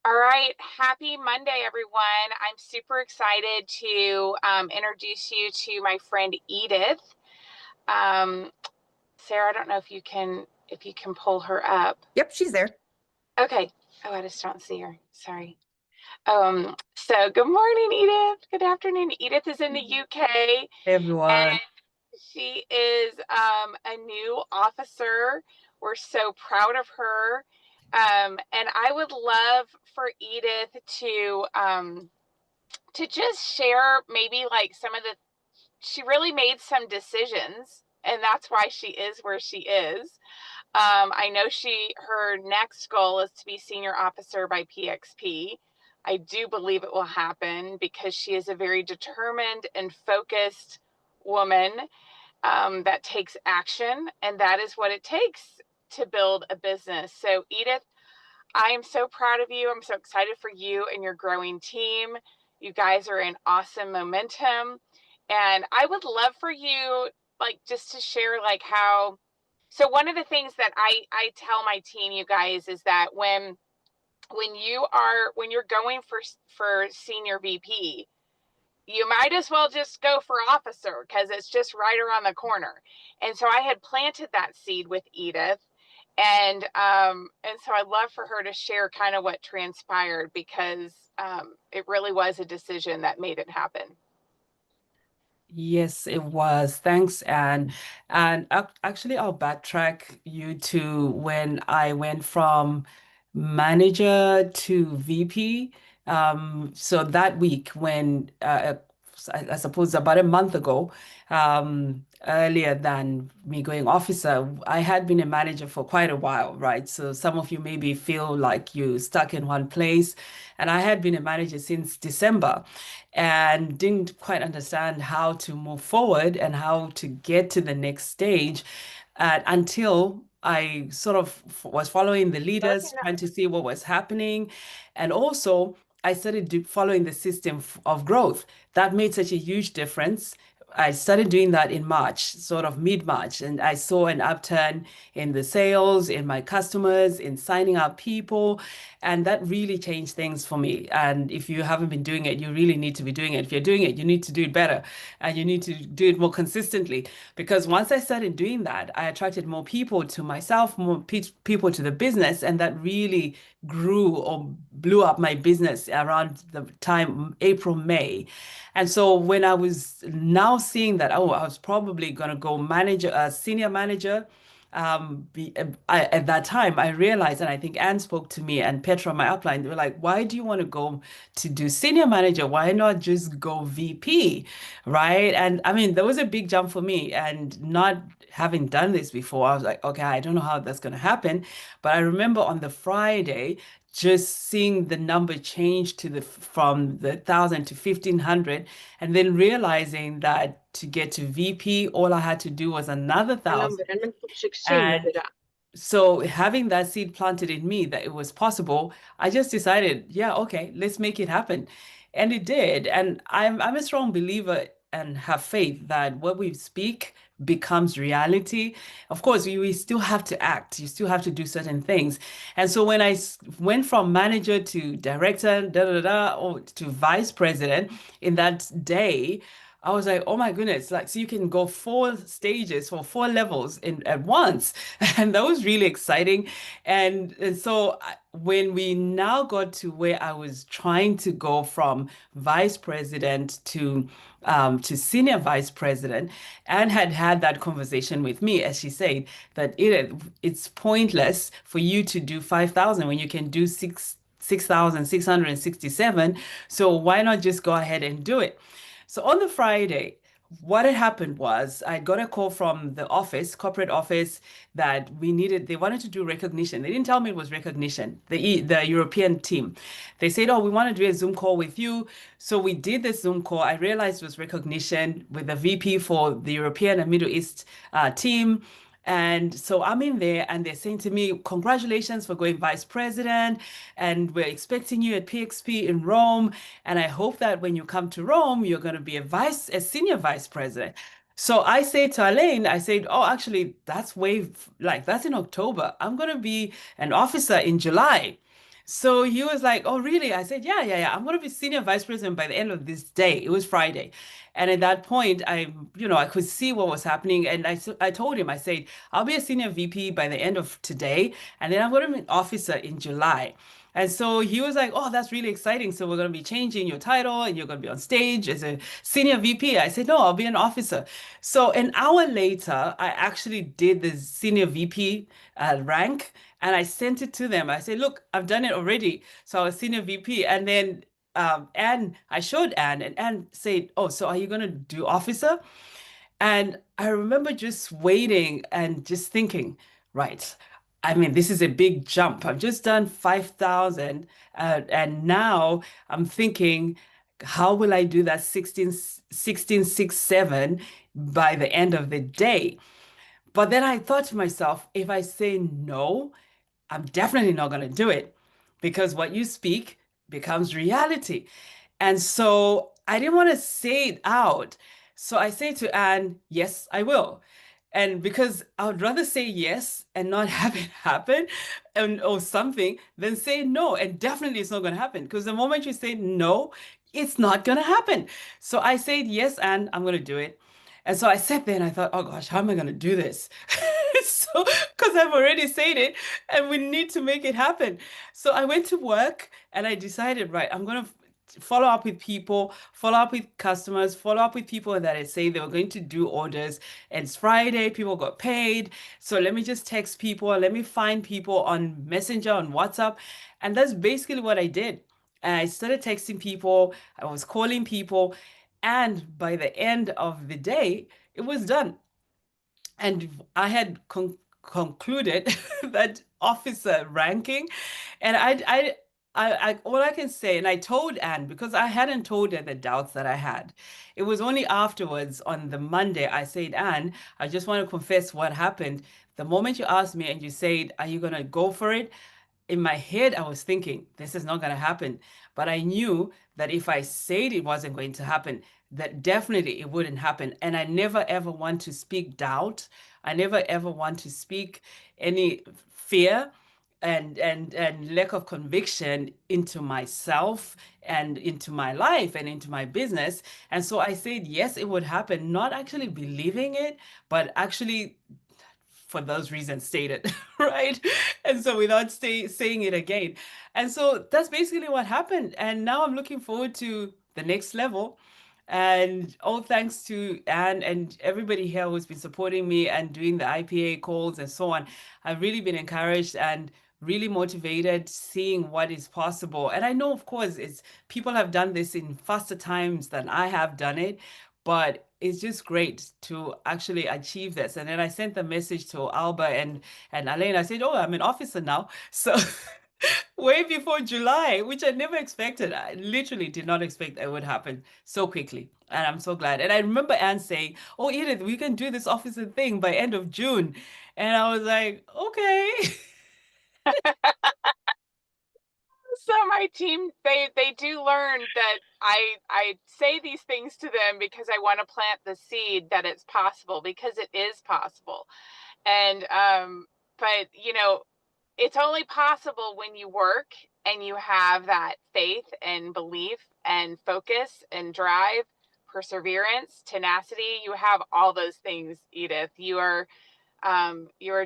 All right, happy Monday, everyone. I'm super excited to introduce you to my friend Edith. Um, Sarah, I don't know if you can pull her up. Yep, she's there. Okay. Oh, I just don't see her. Sorry. So good morning, Edith. Good afternoon. Edith is in the UK Hey and everyone. she is a new officer. We're so proud of her. And I would love for Edith to just share maybe like some of the she really made some decisions and that's why she is where she is. I know her next goal is to be senior officer by PXP. I do believe it will happen because she is a very determined and focused woman that takes action, and that is what it takes to build a business. So Edith, I am so proud of you. I'm so excited for you and your growing team. You guys are in awesome momentum. And I would love for you, like, just to share, like, how. So, one of the things that I tell my team, you guys, is that when you're going for senior VP, you might as well just go for officer because it's just right around the corner. And so I had planted that seed with Edith, and so I'd love for her to share kind of what transpired because it really was a decision that made it happen. Yes, it was. Thanks, Anne. And actually, I'll backtrack you to when I went from manager to VP. So that week, when I suppose about a month ago, earlier than me going officer, I had been a manager for quite a while, right? So some of you maybe feel like you stuck in one place, and I had been a manager since December and didn't quite understand how to move forward and how to get to the next stage until I sort of was following the leaders, trying to see what was happening. And also, I started following the system of growth. That made such a huge difference. I started doing that in March, sort of mid-March, and I saw an upturn in the sales, in my customers, in signing up people, and that really changed things for me. And if you haven't been doing it, you really need to be doing it. If you're doing it, you need to do it better, and you need to do it more consistently. Because once I started doing that, I attracted more people to myself, more people to the business, and that really grew or blew up my business around the time April, May. And so when I was now seeing that, oh, I was probably going to go manager, senior manager. At that time, I realized, and I think Anne spoke to me and Petra, my upline, they were like, why do you want to go to do senior manager? Why not just go VP? Right? And I mean, there was a big jump for me, and not having done this before, I was like, okay, I don't know how that's going to happen. But I remember on the Friday, just seeing the number change to the from the 1,000 to 1,500, and then realizing that to get to VP, all I had to do was another أنا 1,000. برنامج شخصين And مدرع. so having that seed planted in me that it was possible, I just decided, yeah, okay, let's make it happen. And it did. And I'm a strong believer and have faith that what we speak becomes reality. Of course, we still have to act. You still have to do certain things. And so when went from manager to director, or to vice president in that day, I was like, oh my goodness, like, so you can go 4 stages for 4 levels in at once. And that was really exciting. And so when we now got to where I was trying to go from vice president to senior vice president, and had that conversation with me, as she said, that it's pointless for you to do 5,000 when you can do 6,667. So why not just go ahead and do it? So on the Friday, what had happened was I got a call from the office, corporate office, that they wanted to do recognition. They didn't tell me it was recognition, the European team. They said, oh, we want to do a Zoom call with you. So we did this Zoom call. I realized it was recognition with the VP for the European and Middle East team. And so I'm in there, and they're saying to me, congratulations for going vice president. And we're expecting you at PXP in Rome. And I hope that when you come to Rome, you're going to be a senior vice president. So I say to Elaine, I said, oh, actually, that's that's in October. I'm going to be an officer in July. So he was like, "Oh, really?" I said, "Yeah, yeah, yeah. I'm going to be senior vice president by the end of this day." It was Friday. And at that point, I could see what was happening. And I told him, I said, "I'll be a senior VP by the end of today. And then I'm going to be an officer in July." And so he was like, "Oh, that's really exciting. So we're going to be changing your title and you're going to be on stage as a senior VP." I said, "No, I'll be an officer." So an hour later, I actually did the senior VP rank. And I sent it to them. I said, "Look, I've done it already." So I was senior VP. And then Anne, I showed Anne, and Anne said, "Oh, so are you going to do officer?" And I remember just waiting and just thinking, right, I mean, this is a big jump. I've just done 5,000. And now I'm thinking, how will I do that 16,667 by the end of the day? But then I thought to myself, if I say no, I'm definitely not going to do it because what you speak becomes reality. And so I didn't want to say it out. So I say to Anne, yes, I will. And because I would rather say yes and not have it happen and or something than say no. And definitely it's not going to happen because the moment you say no, it's not going to happen. So I said yes, and I'm going to do it. And so I sat there and I thought, oh gosh, how am I going to do this? So, because I've already said it and we need to make it happen. So I went to work and I decided, right, I'm going to follow up with people, follow up with customers, follow up with people that I say they were going to do orders. And it's Friday, people got paid. So let me just text people, let me find people on Messenger, on WhatsApp. And that's basically what I did. And I started texting people, I was calling people, and by the end of the day, it was done. And I had concluded that officer ranking, and all I can say, and I told Anne because I hadn't told her the doubts that I had. It was only afterwards on the Monday I said, "Anne, I just want to confess what happened. The moment you asked me and you said, 'Are you gonna go for it?' In my head, I was thinking, this is not going to happen. But I knew that if I said it wasn't going to happen, that definitely it wouldn't happen. And I never ever want to speak doubt. I never ever want to speak any fear and lack of conviction into myself and into my life and into my business. And so I said, yes, it would happen, not actually believing it, but actually for those reasons stated, right? And so without saying it again. And so that's basically what happened. And now I'm looking forward to the next level. And all thanks to Anne and everybody here who's been supporting me and doing the IPA calls and so on. I've really been encouraged and really motivated seeing what is possible. And I know, of course, it's people have done this in faster times than I have done it, but it's just great to actually achieve this. And then I sent the message to Alba and Elaine. I said, "Oh, I'm an officer now." So way before July, which I never expected. I literally did not expect it would happen so quickly. And I'm so glad. And I remember Anne saying, "Oh, Edith, we can do this officer thing by end of June." And I was like, "Okay." So my team, they do learn that I say these things to them because I want to plant the seed that it's possible, because it is possible. And but it's only possible when you work and you have that faith and belief and focus and drive, perseverance, tenacity. You have all those things, Edith. You are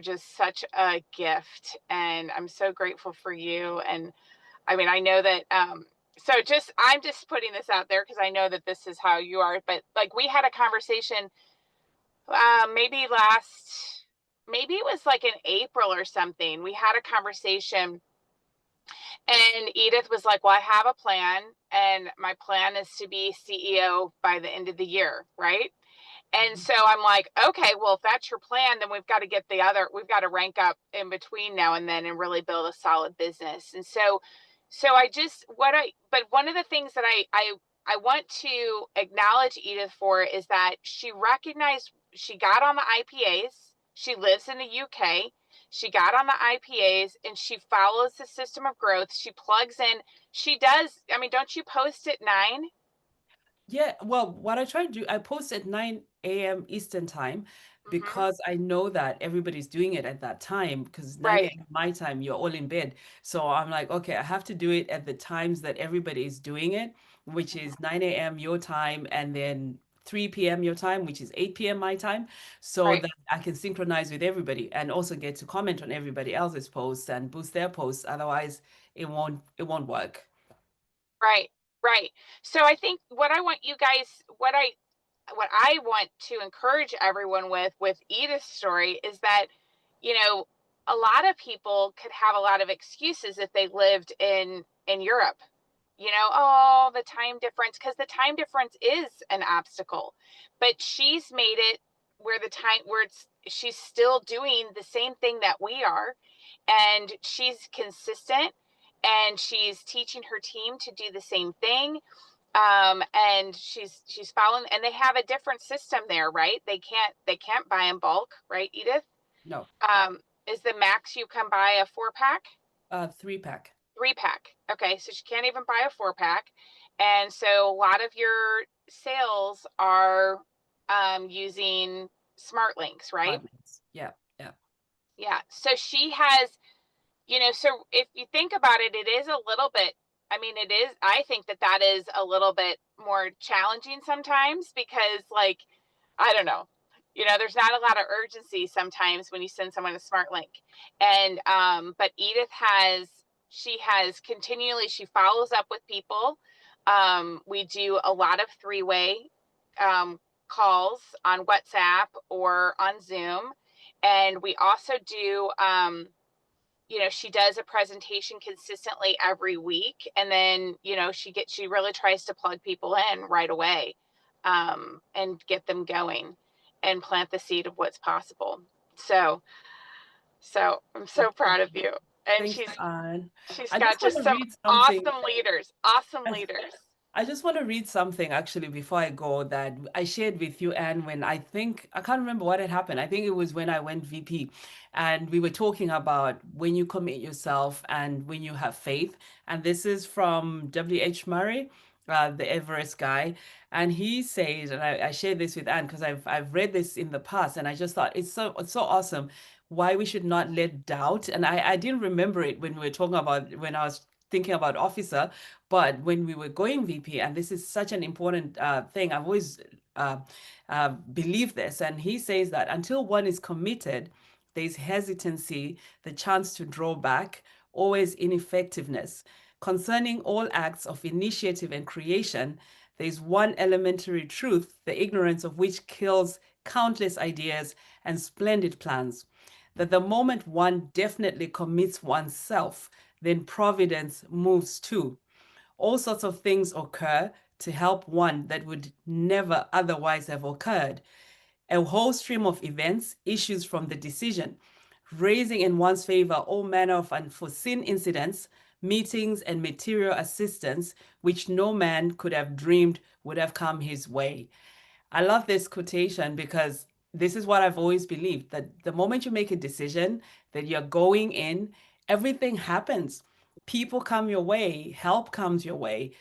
just such a gift, and I'm so grateful for you. And I mean, I know that so just I'm just putting this out there because I know that this is how you are, but like we had a conversation maybe maybe it was like in April or something. We had a conversation and Edith was like, "Well, I have a plan, and my plan is to be CEO by the end of the year, right?" And so I'm like, okay, well, if that's your plan, then we've got to rank up in between now and then and really build a solid business. And so but one of the things that I want to acknowledge Edith for is that she recognized, she got on the IPAs. She lives in the UK. She got on the IPAs and she follows the system of growth. She plugs in. She does. I mean, don't you post at 9? Yeah, well, what I try to do, I post at 9 a.m. Eastern time. Hmm. because I know that everybody's doing it at that time because 9 Right. a.m. my time, you're all in bed. So I'm like, okay, I have to do it at the times that everybody is doing it, which is 9 a.m. your time and then 3 p.m. your time, which is 8 p.m. my time, so Right. that I can synchronize with everybody and also get to comment on everybody else's posts and boost their posts. Otherwise, it won't work. Right. Right. So I think what I want to encourage everyone with Edith's story is that, you know, a lot of people could have a lot of excuses if they lived in Europe. Oh, the time difference, because the time difference is an obstacle. But she's made it where she's still doing the same thing that we are, and she's consistent, and she's teaching her team to do the same thing. And she's following, and they have a different system there, right? They can't buy in bulk, right, Edith? No, Is the max you can buy a 4 pack? 3 pack. 3 pack. Okay, so she can't even buy a 4 pack. And so a lot of your sales are using smart links, right? 5 minutes. Yeah, yeah. Yeah. So she has, so if you think about it, it is a little bit, I mean, I think that is a little bit more challenging sometimes because, like, I don't know, there's not a lot of urgency sometimes when you send someone a smart link. And, but Edith she has continually, she follows up with people. We do a lot of three-way um, calls on WhatsApp or on Zoom. And we also do, she does a presentation consistently every week, and then she really tries to plug people in right away, and get them going and plant the seed of what's possible. So I'm so proud of you, and Thanks, Anne. she's I got just want just to some read something. awesome leaders. I just want to read something actually before I go that I shared with you, Anne, when I can't remember what had happened. I think it was when I went VP and we were talking about when you commit yourself and when you have faith. And this is from W.H. Murray, the Everest guy. And he says, and I shared this with Anne because I've read this in the past and I just thought it's so awesome why we should not let doubt. And I didn't remember it when we were talking about when I was thinking about officer. But when we were going VP, and this is such an important thing, I've always uh, believed this. And he says that until one is committed, there's hesitancy, the chance to draw back, always ineffectiveness. Concerning all acts of initiative and creation, there's one elementary truth, the ignorance of which kills countless ideas and splendid plans. That the moment one definitely commits oneself, then providence moves too. All sorts of things occur to help one that would never otherwise have occurred. A whole stream of events issues from the decision, raising in one's favor all manner of unforeseen incidents, meetings, and material assistance which no man could have dreamed would have come his way. I love this quotation because this is what I've always believed that the moment you make a decision that you're going in, everything happens. People come your way, help comes your way,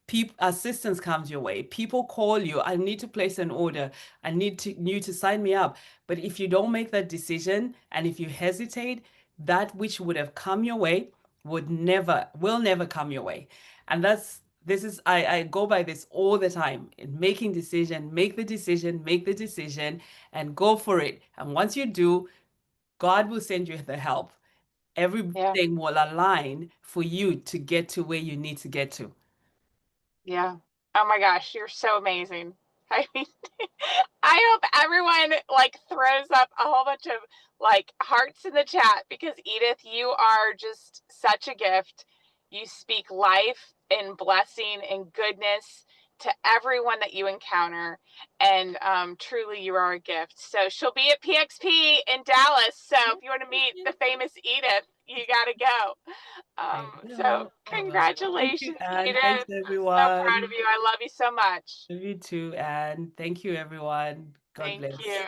people assistance comes your way. People call you, I need to place an order. I need you to sign me up. But if you don't make that decision and if you hesitate, that which would have come your way will never come your way. And this is I go by this all the time in making decision, make the decision and go for it. And once you do, God will send you the help. Yeah. Everything will align for you to get to where you need to get to. Yeah. Oh my gosh, you're so amazing. I mean, I hope everyone like throws up a whole bunch of like hearts in the chat because Edith, you are just such a gift. You speak life and blessing and goodness to everyone that you encounter, and truly, you are a gift. So she'll be at PXP in Dallas. So if you want to Thank meet you. the famous Edith, you got to go. I So will. I will. Thank you, congratulations, Anne. Thanks, Edith. So proud of everyone. you. I love you so much. Love you too, Anne. Thank you, everyone. God Thank bless. you.